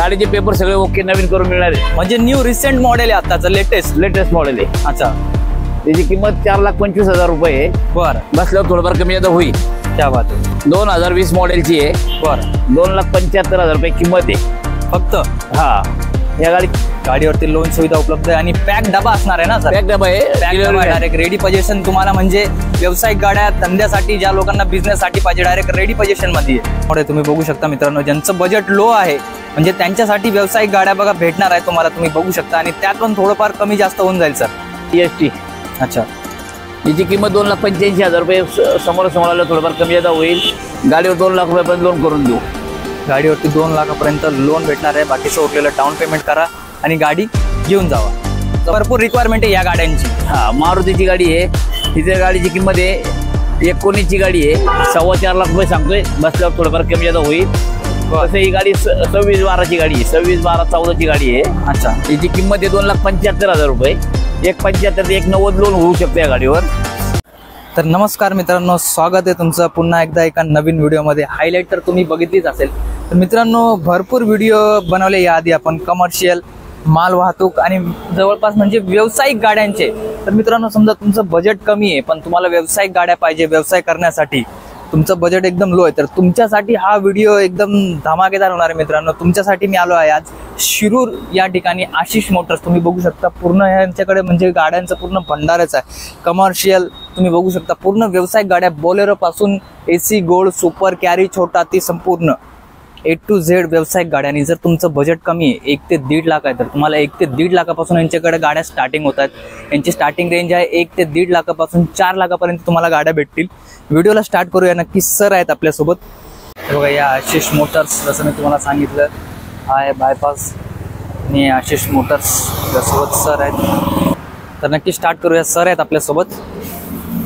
गाडीचे पेपर सगळे ओके नवीन करून मिळणार आहे। म्हणजे न्यू रिसेंट मॉडेल आहे आताचं लेटेस्ट मॉडेल आहे। अच्छा, त्याची किंमत 4,25,000 रुपये आहे। बरं, बसल्यावर थोडंफार कमी जादा होईल। क्या बात आहे। 2020 मॉडेलची आहे। बरं, 2,75,000 रुपये किंमत आहे फक्त। हा, या गाडीवरती लोन सुविधा उपलब्ध आहे आणि पॅक डबा असणार आहे ना सर? पॅक डबा आहे, डायरेक्ट रेडी पोझिशन तुम्हाला, म्हणजे व्यावसायिक गाड्या धंद्यासाठी ज्या लोकांना बिझनेस साठी पाहिजे डायरेक्ट रेडी पोझिशन मध्ये आहे। तुम्ही बघू शकता मित्रांनो, ज्यांचं बजेट लो आहे म्हणजे त्यांच्यासाठी व्यावसायिक गाड्या बघा भेटणार आहे तुम्हाला, तुम्ही बघू शकता आणि त्यात पण थोडंफार कमी जास्त होऊन जाईल सर। EST। अच्छा, याची किंमत 2,85,000 रुपये। समोर थोडंफार कमी जादा होईल। गाडीवर 2 लाख रुपयापर्यंत लोन करून देऊ। गाडीवरती 2 लाखापर्यंत लोन भेटणार आहे। बाकीचं उरलेलं डाऊन पेमेंट करा आणि गाडी घेऊन जावा। भरपूर रिक्वायरमेंट आहे या गाड्यांची। हा, मारुतीची गाडी आहे। तिच्या गाडीची किंमत आहे 19ची गाडी आहे, 4.25 लाख रुपये सांगतोय। बसल्यावर थोडंफार कमी जादा होईल। तसं ही गाडी 26-12ची गाडी आहे, 26-12-14ची गाडी आहे। अच्छा, याची किंमत आहे 2,75,000 रुपये। 1,75 ते 1,90 लोन होऊ शकते या गाडीवर। तर नमस्कार मित्रांनो, स्वागत आहे तुमचं पुन्हा एकदा एका नवीन व्हिडिओमध्ये। हायलाईट तर तुम्ही बघितलीच असेल। तर मित्रांनो, भरपूर व्हिडिओ बनवले याआधी आपण कमर्शियल, माल वाहतूक आणि जवळपास म्हणजे व्यावसायिक गाड्यांचे। तर मित्रांनो, समजा तुमचं बजेट कमी आहे पण तुम्हाला व्यावसायिक गाड्या पाहिजे, व्यवसाय करण्यासाठी तुमचं बजेट एकदम लो आहे, तर तुमच्यासाठी हा व्हिडिओ एकदम धमाकेदार होणार आहे मित्रांनो। तुमच्यासाठी मी आलो आहे आज शिरूर या ठिकाणी आशिष मोटर्स। तुम्ही बघू शकता पूर्ण यांच्याकडे म्हणजे गाड्यांचं पूर्ण भंडारच आहे। कमर्शियल तुम्ही बघू शकता, पूर्ण व्यावसायिक गाड्या, बोलेरो पासून AC, गोल्ड, सुपर, कॅरी, छोटा ती संपूर्ण A to Z व्यावसायिक गाड्या। आणि जर तुमचं बजेट कमी आहे 1 ते 1.5 लाख आहे तर तुम्हाला 1 ते 1.5 लाखापासून यांच्याकडे गाड्या स्टार्टिंग होतात। यांची स्टार्टिंग रेंज आहे 1 ते 1.5 लाखापासून 4 लाखापर्यंत तुम्हाला गाड्या भेटतील। व्हिडिओला स्टार्ट करूया। नक्की सर आहेत आपल्यासोबत। बघा, या आशिष मोटर्स, जसं मी तुम्हाला सांगितलं आहे बायपास आणि आशिष मोटर्स सोबत सर आहेत। तर नक्की स्टार्ट करूया। सर आहेत आपल्यासोबत।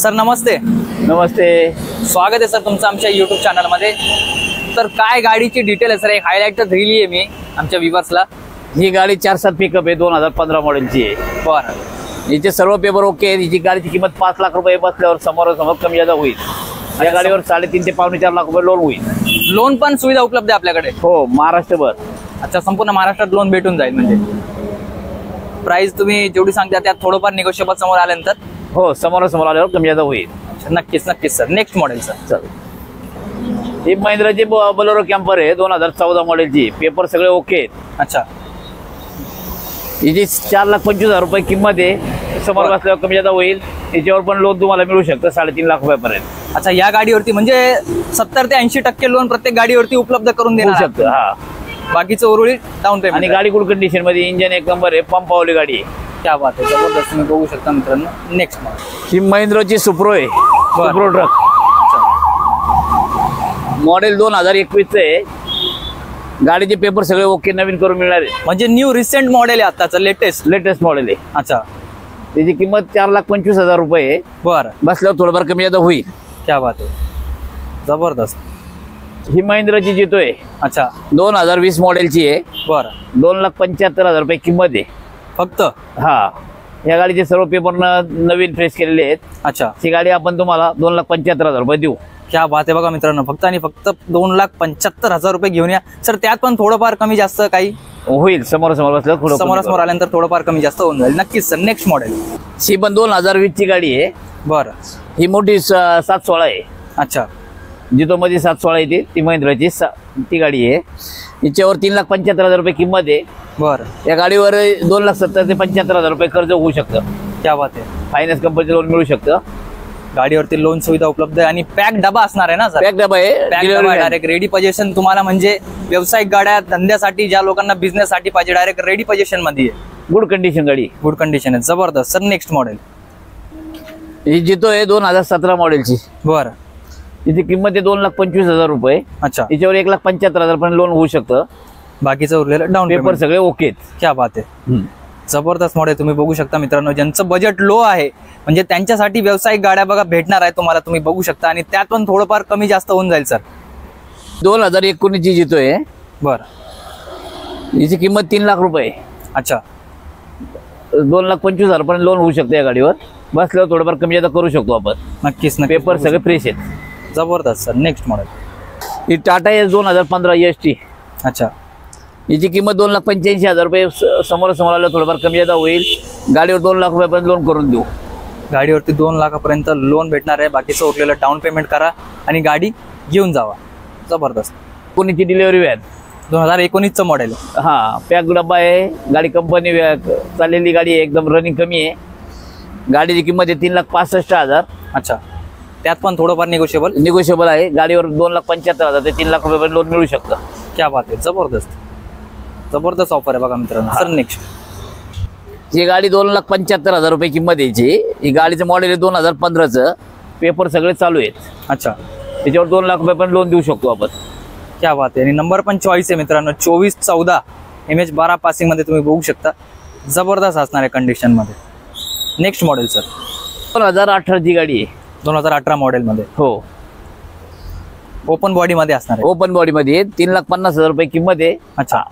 सर नमस्ते। नमस्ते, स्वागत आहे सर तुमचं आमच्या YouTube चॅनलमध्ये। तर काय गाडीची डिटेल आहे सर? एक हायलाईट तर दिली आहे मी आमच्या व्ह्यूअर्सला। ही गाडी 4-7 पिकअप आहे, 2015 मॉडेलची आहे। बरं, याचे सर्व पेपर ओके आहे। हिची गाडीची किंमत 5 लाख रुपये। बसल्यावर समोर कमी जादा होईल। या गाडीवर 3.5 ते 4.5 लाख रुपये लोन होईल। लोन पण सुविधा उपलब्ध आहे आपल्याकडे? हो, महाराष्ट्रभर। अच्छा, संपूर्ण महाराष्ट्रात लोन भेटून जाईल। म्हणजे प्राइस तुम्ही जेवढी सांगता त्यात थोडंफार निगोशिएबल समोर आल्यानंतर? हो, समोर आल्यावर कमी जादा होईल। नक्कीच सर। Next model sir? चल, ही महिंद्राची बोलेरो कॅम्पर आहे, 2014 मॉडेलची। पेपर सगळे ओके आहेत। अच्छा, हिची 4,25,000 रुपये किंमत आहे। समोर बसल्यावर कमी जादा होईल। याच्यावर पण लोन तुम्हाला मिळू शकतं 3.5 लाख रुपयापर्यंत। अच्छा, या गाडीवरती म्हणजे 70 ते 80% लोन प्रत्येक गाडीवरती उपलब्ध करून देऊ शकतो। हा, बाकीचं उर्वरित डाऊन पेमेंट। आणि गाडी गुड कंडिशन मध्ये, इंजन 1 नंबर आहे, पंपावली गाडी आहे। क्या बात आहे, जबरदस्त। तुम्ही बघू शकता मित्रांनो। नेक्स्ट मॉडेल ही महिंद्राची सुप्रो आहे, सुप्रो ट्रक। मॉडेल 2021 आहे। गाडीचे पेपर सगळे ओके नवीन करून मिळणार आहे। म्हणजे न्यू रिसेंट मॉडेल आहे आताचं, लेटेस्ट मॉडेल आहे। अच्छा, त्याची किंमत 4,25,000 रुपये आहे। बरं, बसल्यावर थोडंफार कमी जादा होईल। क्या बात आहे, जबरदस्त। ही महिंद्राची जितो आहे। अच्छा, 2020 मॉडेलची आहे। बरं, 2,75,000 रुपये किंमत आहे फक्त। हा, या गाडीचे सर्व पेपर नवीन फ्रेश केलेले आहेत। अच्छा, ही गाडी आपण तुम्हाला 2,75,000 रुपये देऊ। क्या बात आहे। बघा मित्रांनो, फक्त आणि फक्त 2,75,000 रुपये घेऊन या सर। त्यात पण थोडंफार कमी जास्त काही होईल। समोर बसल्यावर समोर आल्यानंतर थोडंफार कमी जास्त होऊन जाईल। नक्कीच सर। Next model? ही पण 2020 ची गाडी आहे। बरं, ही मोठी 716 आहे। अच्छा, जितो मध्ये 716 येते, ती महिंद्राची ती गाडी आहे। हिच्यावर 3,75,000 रुपये किंमत आहे। बरं, या गाडीवर 2,70,000 ते 75,000 रुपये कर्ज होऊ शकतं। क्या बात आहे। फायनान्स कंपनीचं लोन मिळू शकतं। गाडीवरती लोन सुविधा उपलब्ध आहे आणि पॅक डबा असणार आहे ना सर? पॅक डबा आहे, डायरेक्ट रेडी पोझिशन तुम्हाला, म्हणजे व्यावसायिक गाड्या धंद्यासाठी ज्या लोकांना बिझनेस साठी पाहिजे डायरेक्ट रेडी पोझिशन मध्ये आहे। गुड कंडिशन गाडी, गुड कंडिशन आहे, जबरदस्त सर। Next model? ही जितो आहे 2017 मॉडेलची। बरं, तिची किंमत आहे 2,25,000 रुपये। अच्छा, याच्यावर 1,75,000 पर्यंत लोन होऊ शकतं। बाकीचं उरलेलं डाऊन पेपर सगळे ओके आहेत। क्या बात आहे, जबरदस्त मॉडेल। तुम्ही बघू शकता मित्रांनो, ज्यांचं बजेट लो आहे म्हणजे त्यांच्यासाठी व्यावसायिक गाड्या बघा भेटणार आहे तुम्हाला, तुम्ही बघू शकता आणि त्यात पण थोडंफार कमी जास्त होऊन जाईल सर। 2019 ची जितो आहे। बरं, हिची किंमत 3 लाख रुपये। अच्छा, 2,25,000 पर्यंत लोन होऊ शकतं या गाडीवर। बसल्यावर थोडंफार कमी जादा करू शकतो आपण। नक्कीच। पेपर सगळे फ्रेश आहेत, जबरदस्त सर। Next model? ही टाटा एस 2015 EST। अच्छा, याची किंमत 2,85,000 रुपये. समोर आलं थोडंफार कमी जादा होईल. गाडीवर 2 लाख रुपयापर्यंत लोन करून देऊ. गाडीवरती 2 लाखापर्यंत लोन भेटणार आहे. बाकीचं उरलेलं डाऊन पेमेंट करा आणि गाडी घेऊन जावा. जबरदस्त. कोणीची डिलिव्हरी व्हॅन 2019चं मॉडेल. हा पॅक डब्बा आहे. गाडी कंपनी चाललेली गाडी आहे. एकदम रनिंग कमी आहे. गाडीची किंमत आहे 3,65,000. अच्छा, त्यात पण थोडंफार निगोशिएबल आहे. गाडीवर 2,75,000 ते 3 लाख रुपये लोन मिळू शकतं. क्या बात आहे. जबरदस्त ऑफर आहे बघा मित्रांनो. सर नेक्स्ट ही गाडी 2,75,000 रुपये किंमत यायची. ही गाडीचं मॉडेल आहे 2015चं. पेपर सगळे चालू आहेत. अच्छा, त्याच्यावर 2 लाख रुपये पण लोन देऊ शकतो आपण. क्या बात आहे. आणि नंबर पण चॉईस आहे मित्रांनो. 2414 MH12 पासिंग मध्ये तुम्ही बघू शकता. जबरदस्त असणार आहे कंडिशन मध्ये. नेक्स्ट मॉडेल सर 2018ची गाडी आहे. 2018 मॉडेल मध्ये. हो, ओपन बॉडी मध्ये असणार आहे. ओपन बॉडी मध्ये 3,50,000 रुपये किंमत आहे. अच्छा,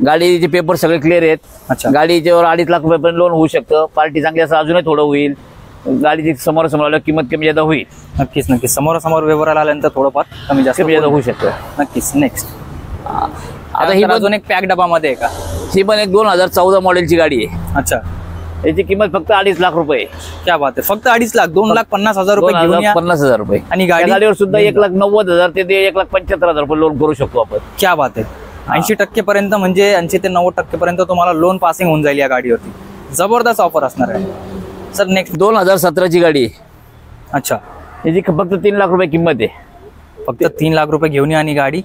गाडीचे पेपर सगळे क्लिअर आहेत. अच्छा, गाडीच्यावर 2.5 लाख रुपये पण लोन होऊ शकतं. पार्टी चांगली असं अजूनही थोडं होईल. गाडीची समोर आलं किंमत कमी जादा होईल. नक्कीच समोरासमोर व्यवहाराला आल्यानंतर थोडंफार कमी जास्त होऊ शकतं. नक्कीच. नेक्स्ट आता ही अजून एक पॅक डबामध्ये आहे का? ही पण एक 2014 मॉडेलची गाडी आहे. अच्छा, याची किंमत फक्त 2.5 लाख रुपये. क्या बात आहे. फक्त 2.5 लाख 2,50,000 रुपये घेऊन या. 2,50,000 रुपये. आणि गाडीवर सुद्धा 1,90,000 ते 1,75,000 रुपये लोन करू शकतो आपण. क्या बात आहे. 80% पर्यंत म्हणजे 80 ते 90% पर्यंत तुम्हाला लोन पासिंग होऊन जाईल या गाडीवरती. जबरदस्त ऑफर असणार आहे. सर नेक्स्ट 2017ची गाडी आहे. अच्छा, याची फक्त 3 लाख रुपये किंमत आहे. फक्त 3 लाख रुपये घेऊन या आणि गाडी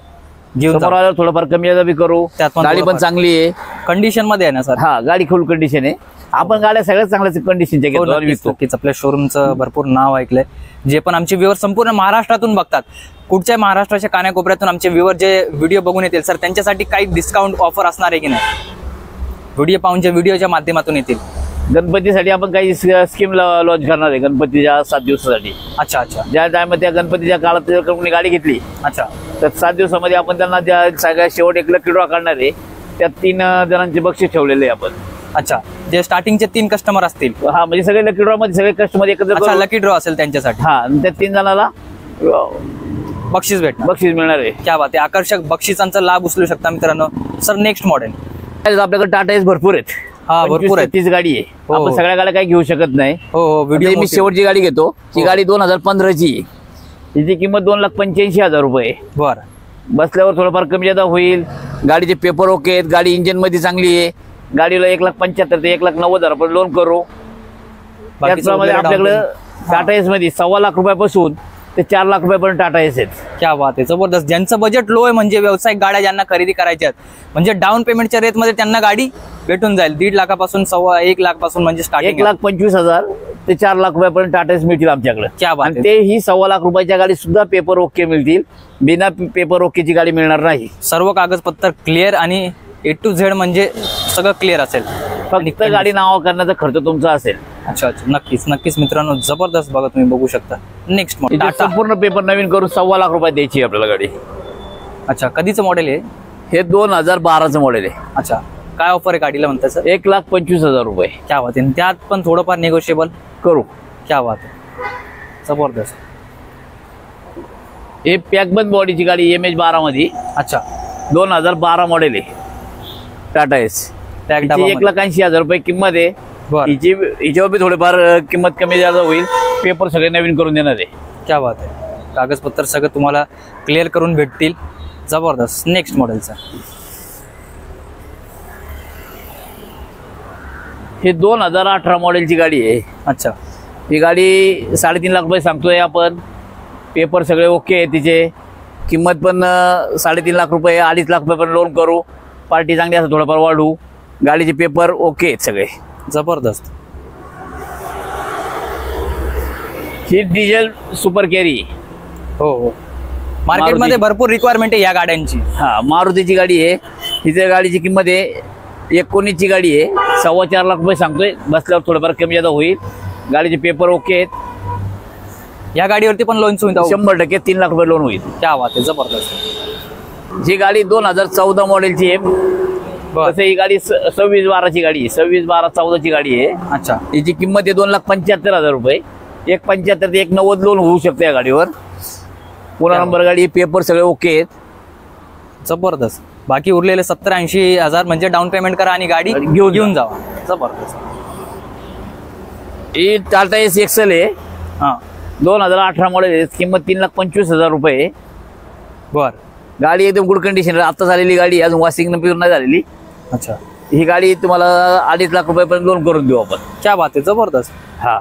घेऊन समोर आल्यावर थोडंफार कमी जादा बी करू. त्यात पण गाडी पण चांगली आहे. कंडिशन मध्ये आहे ना सर? हा, गाडी फुल कंडिशन आहे. आपण गाड्या सगळ्यात चांगल्या कंडिशनच्या घेतो आणि विकतो. नक्कीच आपल्या शोरूमचं भरपूर नाव ऐकलंय. जे पण आमचे व्ह्यूअर संपूर्ण महाराष्ट्रातून बघतात, कुठच्या महाराष्ट्राच्या कानाकोपऱ्यातून आमचे व्ह्यूअर जे व्हिडिओ बघून येतील सर, त्यांच्यासाठी काही डिस्काउंट ऑफर असणार आहे की नाही? व्हिडिओ पाहून जे व्हिडिओच्या माध्यमातून येतील. गणपतीसाठी आपण काही स्कीम लॉन्च करणार आहे गणपतीच्या 7 दिवसासाठी. अच्छा अच्छा, ज्या टाइम त्या गणपतीच्या काळात कोणी गाडी घेतली, अच्छा, तर 7 दिवसामध्ये आपण त्यांना ज्या सगळ्यात शेवट एक लकी ड्रॉ काढणार आहे. त्यात 3 जणांचे बक्षीस ठेवलेले आहे आपण. अच्छा, जे स्टार्टिंगचे 3 कस्टमर असतील. हा, म्हणजे सगळे लकी ड्रॉ मध्ये सगळे कस्टमर एकत्र अच्छा, लकी ड्रॉ असेल त्यांच्यासाठी. हा, त्या 3 जणांना बक्षीस मिळणार आहे. क्या बात आहे. आकर्षक बक्षिसांचा लाभ उचलू शकता मित्रांनो. Sir next model. आपल्याकडे टाटा एस भरपूर आहेत. हा, भरपूर आहे. 30 गाडी आहे. हो. आपण सगळ्या गाड्या काही घेऊ शकत नाही. हो, व्हिडिओ मी शेवटची गाडी घेतो. ही गाडी 2015ची आहे. हिची किंमत 2,85,000 रुपये. बरं, बसल्यावर थोडंफार कमी जादा होईल. गाडीचे पेपर ओके आहेत. गाडी इंजिन मध्ये चांगली आहे. गाडीला 1,75,000 ते 1,90,000 रुपये लोन करू. त्याचप्रमाणे आपल्याकडे टाटा एस मध्ये 2.25 लाख रुपयापासून ते 4 लाख रुपयापर्यंत टाटा एस आहेत. क्या बात आहे. जबरदस्त. ज्यांचं बजेट लो आहे, म्हणजे व्यावसायिक गाड्या ज्यांना खरेदी करायच्या आहेत, म्हणजे डाऊन पेमेंटच्या रेटमध्ये त्यांना गाडी भेटून जाईल. 1.5 लाखापासून 1 लाख पासून म्हणजे स्टार्टिंग 1,25,000 ते 4 लाख रुपयापर्यंत टाटा एस मिळतील आमच्याकडे. क्या बात आहे. ते ही 2.25 लाख रुपयाच्या गाडी सुद्धा पेपर ओके मिळतील. बिना पेपर ओकेची गाडी मिळणार नाही. सर्व कागदपत्र क्लिअर आणि A to Z म्हणजे सगळं क्लिअर असेल. फक्त गाडी नाव करण्याचा खर्च तुमचा असेल. अच्छा अच्छा, नक्कीच मित्रांनो. जबरदस्त बघा, तुम्ही बघू शकता. Next model. संपूर्ण पेपर नवीन करून 2.25 लाख रुपये द्यायची आपल्याला गाडी. अच्छा, कधीचं मॉडेल आहे हे? 2012चं मॉडेल आहे. अच्छा, काय ऑफर आहे गाडीला म्हणता सर? 1,25,000 रुपये. क्या बात आहे. त्यात पण थोडंफार निगोशिएबल करू. क्या बात आहे. जबरदस्त. हे पॅकबंद बॉडीची गाडी MH12 मध्ये. अच्छा, 2012 मॉडेल आहे. टाटा एस. 1,80,000 रुपये किंमत आहे. हिच्यावर बी थोडेफार किंमत कमी जादा होईल. पेपर सगळे नवीन करून देणार आहे. क्या बात आहे. कागदपत्र सगळं तुम्हाला क्लिअर करून भेटतील. जबरदस्त. नेक्स्ट मॉडेलचा. हे 2018 मॉडेलची गाडी आहे. अच्छा, ही गाडी 3.5 लाख रुपये सांगतोय आपण. पेपर सगळे ओके आहे. तिचे किंमत पण 3.5 लाख रुपये, 2.5 लाख रुपये पण लोन करू. पार्टी चांगली असं थोडंफार वाढू. गाडीचे पेपर ओके आहेत सगळे. जबरदस्त. ही डिझेल सुपर कॅरी. हो, मार्केटमध्ये भरपूर रिक्वायरमेंट आहे या गाड्यांची. हा, मारुतीची गाडी आहे. हिच्या गाडीची किंमत आहे 19ची गाडी आहे. 4.25 लाख रुपये सांगतोय. बसल्यावर थोडंफार कमी जादा होईल. गाडीचे पेपर ओके आहेत. या गाडीवरती पण लोन सुविधा 100% 3 लाख रुपये लोन होईल. क्या बात आहे. जबरदस्त. ही गाडी 2014 मॉडेलची आहे. तसं ही गाडी 26-12ची गाडी आहे. 26-12-14ची गाडी आहे. अच्छा, हिची किंमत आहे 2,75,000 रुपये. 1,75,000 ते 1,90,000 लोन होऊ शकते या गाडीवर. पुन्हा नंबर गाडी, पेपर सगळे ओके आहेत. जबरदस्त. बाकी उरलेले 70-80 हजार म्हणजे डाऊन पेमेंट करा आणि गाडी घेऊन जावा. जबरदस्त. ही टाटा एस एक्सेल आहे, हां 2018 मॉडेल आहे, किंमत 3,25,000 रुपये. बर. गाडी एकदम गुड कंडिशन, आता झालेली गाडी, अजून वॉशिंग पूर्ण नाही झालेली. अच्छा. ही गाडी तुम्हाला 2.5 लाख रुपयापर्यंत लोन करून देऊ आपण. क्या बात आहे. जबरदस्त. हा,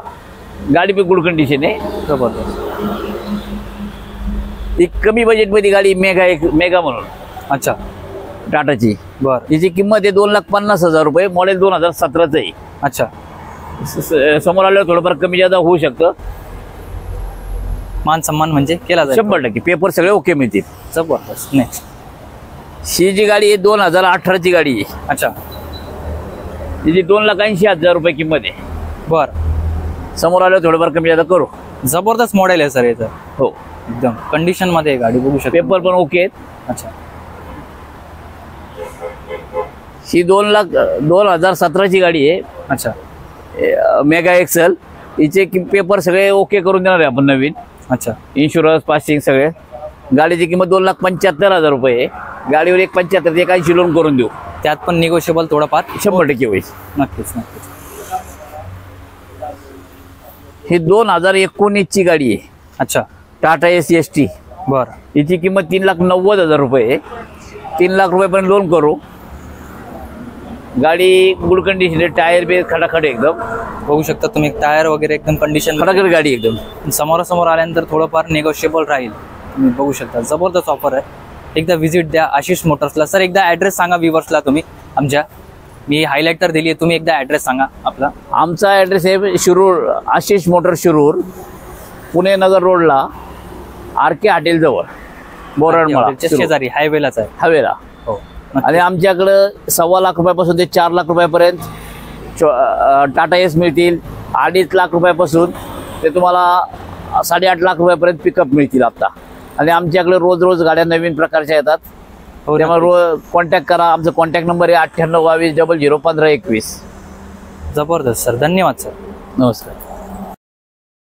गाडी पण गुड कंडिशन आहे. जबरदस्त. ही कमी बजेटमध्ये गाडी मेगा म्हणून. अच्छा. टाटाची. बर. हिची किंमत आहे 2,50,000 रुपये. मॉडेल 2017चं आहे. अच्छा. समोर आल्यावर थोडंफार कमी जादा होऊ शकतं. मान सन्मान म्हणजे केला जाईल. 100% पेपर सगळे ओके मिळतील. जबरदस्त. नेक्स्ट. ही जी गाडी आहे 2018ची गाडी आहे. अच्छा. तिची 2,80,000 रुपये किंमत आहे. बर. समोर आल्यावर थोडंफार कमी जादा करू. जबरदस्त मॉडेल आहे सर याचं. हो, एकदम कंडिशन मध्ये गाडी बघू शकता. पेपर पण ओके आहेत. अच्छा. ही 2017ची गाडी आहे. अच्छा. Mega excel. हिचे पेपर सगळे ओके करून देणार आहे आपण नवीन. अच्छा. इन्शुरन्स पासिंग सगळे. गाडीची किंमत 2,75,000 रुपये आहे. गाडीवर 1,75 ते 1,80 लोन करून देऊ. त्यात पण निगोशिएबल थोडंफार 100% होईल. नक्कीच नक्कीच. ही 2019ची गाडी आहे. अच्छा. Tata S ST. बर. हिची किंमत 3,90,000 रुपये आहे. 3 लाख रुपयापर्यंत लोन करू. गाडी गुड कंडिशन आहे. टायर बे खडाखड एकदम बघू शकता तुम्ही. टायर वगैरे एकदम कंडिशन. खडाखड गाडी एकदम. समोरासमोर आल्यानंतर थोडंफार निगोशिएबल राहील. तुम्ही बघू शकता. जबरदस्त ऑफर आहे. एकदा व्हिजिट द्या आशिष मोटर्सला. सर एकदा ॲड्रेस सांगा व्ह्युअर्सला तुम्ही आमच्या. मी हायलाइट तर दिली आहे, तुम्ही एकदा ॲड्रेस सांगा आपला. आमचा ॲड्रेस आहे शिरूर, आशिष मोटर शिरूर, पुणे नगर रोडला, RK हॉटेल जवळ, बोराडमळा शेजारी हायवेलाच आहे. हवेला. हो. आणि आमच्याकडं 1.25 लाख रुपयापासून ते 4 लाख रुपयापर्यंत टाटा एस मिळतील. 2.5 लाख रुपयापासून ते तुम्हाला 8.5 लाख रुपयापर्यंत पिकअप मिळतील आता. आणि आमच्याकडे रोज गाड्या नवीन प्रकारच्या येतात. त्यामुळे रोज कॉन्टॅक्ट करा. आमचा कॉन्टॅक्ट नंबर आहे 9822 00 15 21. जबरदस्त सर. धन्यवाद सर. नमस्कार.